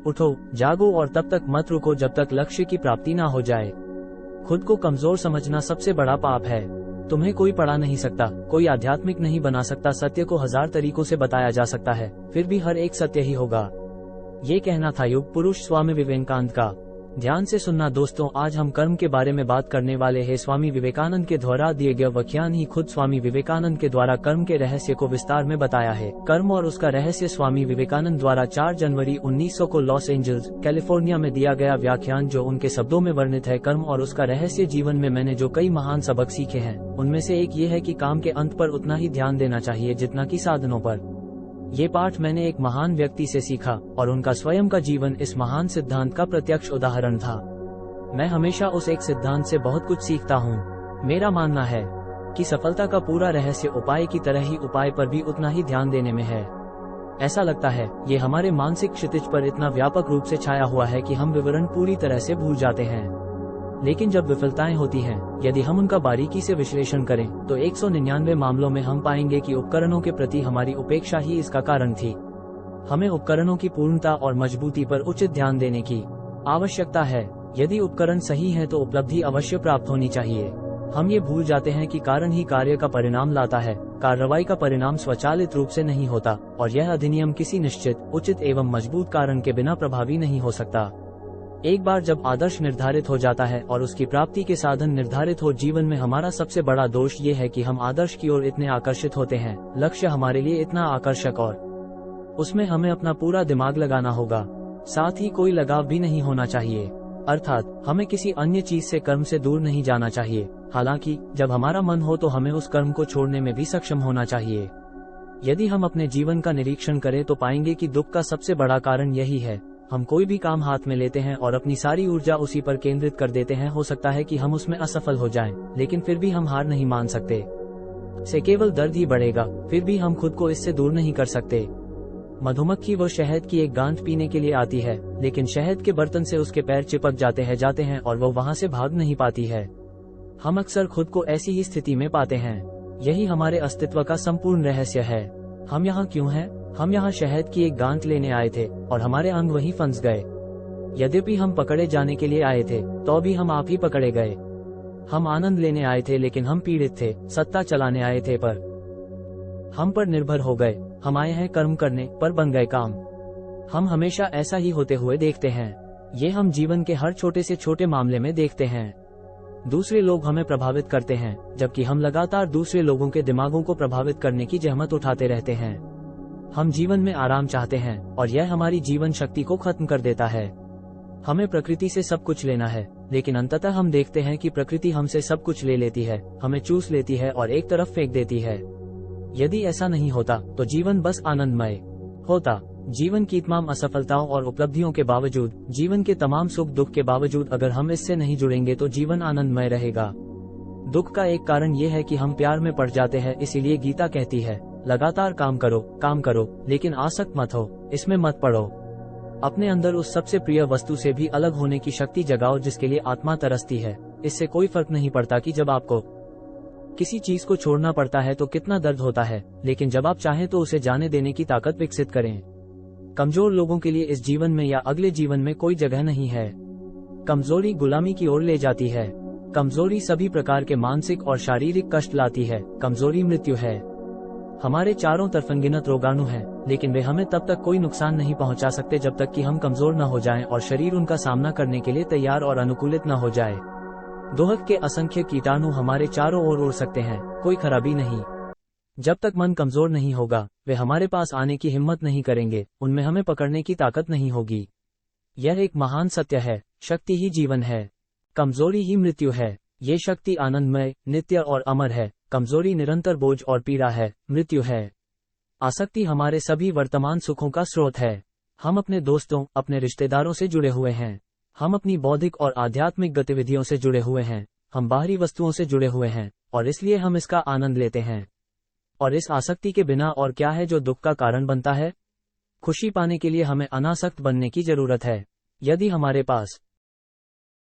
उठो, जागो और तब तक मत रुको जब तक लक्ष्य की प्राप्ति ना हो जाए। खुद को कमजोर समझना सबसे बड़ा पाप है। तुम्हें कोई पढ़ा नहीं सकता, कोई आध्यात्मिक नहीं बना सकता। सत्य को 1000 तरीकों से बताया जा सकता है, फिर भी हर एक सत्य ही होगा। ये कहना था युग पुरुष स्वामी विवेकानंद का। ध्यान से सुनना दोस्तों, आज हम कर्म के बारे में बात करने वाले हैं। स्वामी विवेकानंद के द्वारा दिए गए व्याख्यान ही खुद स्वामी विवेकानंद के द्वारा कर्म के रहस्य को विस्तार में बताया है। कर्म और उसका रहस्य स्वामी विवेकानंद द्वारा 4 जनवरी 1900 को लॉस एंजल्स, कैलिफोर्निया में दिया गया व्याख्यान, जो उनके शब्दों में वर्णित है। कर्म और उसका रहस्य। जीवन में मैंने जो कई महान सबक सीखे हैं, उनमें से एक ये है कि काम के अंत पर उतना ही ध्यान देना चाहिए जितना कि साधनों पर। ये पाठ मैंने एक महान व्यक्ति से सीखा और उनका स्वयं का जीवन इस महान सिद्धांत का प्रत्यक्ष उदाहरण था। मैं हमेशा उस एक सिद्धांत से बहुत कुछ सीखता हूँ। मेरा मानना है कि सफलता का पूरा रहस्य उपाय की तरह ही उपाय पर भी उतना ही ध्यान देने में है। ऐसा लगता है ये हमारे मानसिक क्षितिज पर इतना व्यापक रूप से छाया हुआ है कि हम विवरण पूरी तरह से भूल जाते हैं। लेकिन जब विफलताएं होती हैं, यदि हम उनका बारीकी से विश्लेषण करें तो 199 मामलों में हम पाएंगे कि उपकरणों के प्रति हमारी उपेक्षा ही इसका कारण थी। हमें उपकरणों की पूर्णता और मजबूती पर उचित ध्यान देने की आवश्यकता है। यदि उपकरण सही है तो उपलब्धि अवश्य प्राप्त होनी चाहिए। हम ये भूल जाते हैं कि कारण ही कार्य का परिणाम लाता है। कार्रवाई का परिणाम स्वचालित रूप से नहीं होता और यह अधिनियम किसी निश्चित, उचित एवं मजबूत कारण के बिना प्रभावी नहीं हो सकता। एक बार जब आदर्श निर्धारित हो जाता है और उसकी प्राप्ति के साधन निर्धारित हो, जीवन में हमारा सबसे बड़ा दोष ये है कि हम आदर्श की ओर इतने आकर्षित होते हैं। लक्ष्य हमारे लिए इतना आकर्षक और उसमें हमें अपना पूरा दिमाग लगाना होगा। साथ ही कोई लगाव भी नहीं होना चाहिए, अर्थात हमें किसी अन्य चीज से कर्म से दूर नहीं जाना चाहिए। हालांकि जब हमारा मन हो तो हमें उस कर्म को छोड़ने में भी सक्षम होना चाहिए। यदि हम अपने जीवन का निरीक्षण करें तो पाएंगे कि दुख का सबसे बड़ा कारण यही है। हम कोई भी काम हाथ में लेते हैं और अपनी सारी ऊर्जा उसी पर केंद्रित कर देते हैं। हो सकता है कि हम उसमें असफल हो जाएं, लेकिन फिर भी हम हार नहीं मान सकते। से केवल दर्द ही बढ़ेगा, फिर भी हम खुद को इससे दूर नहीं कर सकते। मधुमक्खी वो शहद की एक गांठ पीने के लिए आती है, लेकिन शहद के बर्तन से उसके पैर चिपक जाते हैं और वो वहां से भाग नहीं पाती है। हम अक्सर खुद को ऐसी ही स्थिति में पाते हैं। यही हमारे अस्तित्व का संपूर्ण रहस्य है। हम यहाँ क्यों हैं? हम यहाँ शहद की एक गांठ लेने आए थे और हमारे अंग वहीं फंस गए। यद्यपि हम पकड़े जाने के लिए आए थे, तो भी हम आप ही पकड़े गए। हम आनंद लेने आए थे लेकिन हम पीड़ित थे। सत्ता चलाने आए थे पर हम पर निर्भर हो गए। हम आए हैं कर्म करने, पर बन गए काम। हम हमेशा ऐसा ही होते हुए देखते हैं। ये हम जीवन के हर छोटे से छोटे मामले में देखते हैं। दूसरे लोग हमें प्रभावित करते हैं, जबकि हम लगातार दूसरे लोगों के दिमागों को प्रभावित करने की जहमत उठाते रहते हैं। हम जीवन में आराम चाहते हैं और यह हमारी जीवन शक्ति को खत्म कर देता है। हमें प्रकृति से सब कुछ लेना है, लेकिन अंततः हम देखते हैं कि प्रकृति हमसे सब कुछ ले लेती है, हमें चूस लेती है और एक तरफ फेंक देती है। यदि ऐसा नहीं होता तो जीवन बस आनंदमय होता। जीवन की तमाम असफलताओं और उपलब्धियों के बावजूद, जीवन के तमाम सुख दुख के बावजूद, अगर हम इससे नहीं जुड़ेंगे तो जीवन आनंदमय रहेगा। दुख का एक कारण यह है कि हम प्यार में पड़ जाते हैं। इसीलिए गीता कहती है, लगातार काम करो, लेकिन आसक्त मत हो, इसमें मत पड़ो। अपने अंदर उस सबसे प्रिय वस्तु से भी अलग होने की शक्ति जगाओ जिसके लिए आत्मा तरसती है। इससे कोई फर्क नहीं पड़ता कि जब आपको किसी चीज को छोड़ना पड़ता है तो कितना दर्द होता है, लेकिन जब आप चाहें तो उसे जाने देने की ताकत विकसित करें। कमजोर लोगों के लिए इस जीवन में या अगले जीवन में कोई जगह नहीं है। कमजोरी गुलामी की ओर ले जाती है। कमजोरी सभी प्रकार के मानसिक और शारीरिक कष्ट लाती है। कमजोरी मृत्यु है। हमारे चारों तरफ अनगिनत रोगाणु हैं, लेकिन वे हमें तब तक कोई नुकसान नहीं पहुंचा सकते जब तक कि हम कमजोर न हो जाएं और शरीर उनका सामना करने के लिए तैयार और अनुकूलित न हो जाए। दोहक के असंख्य कीटाणु हमारे चारों ओर उड़ सकते हैं, कोई खराबी नहीं। जब तक मन कमजोर नहीं होगा, वे हमारे पास आने की हिम्मत नहीं करेंगे, उनमें हमें पकड़ने की ताकत नहीं होगी। यह एक महान सत्य है। शक्ति ही जीवन है, कमजोरी ही मृत्यु है। ये शक्ति आनंदमय, नित्य और अमर है। कमजोरी निरंतर बोझ और पीड़ा है, मृत्यु है। आसक्ति हमारे सभी वर्तमान सुखों का स्रोत है। हम अपने दोस्तों, अपने रिश्तेदारों से जुड़े हुए हैं। हम अपनी बौद्धिक और आध्यात्मिक गतिविधियों से जुड़े हुए हैं। हम बाहरी वस्तुओं से जुड़े हुए हैं और इसलिए हम इसका आनंद लेते हैं। और इस आसक्ति के बिना और क्या है जो दुख का कारण बनता है? खुशी पाने के लिए हमें अनासक्त बनने की जरूरत है। यदि हमारे पास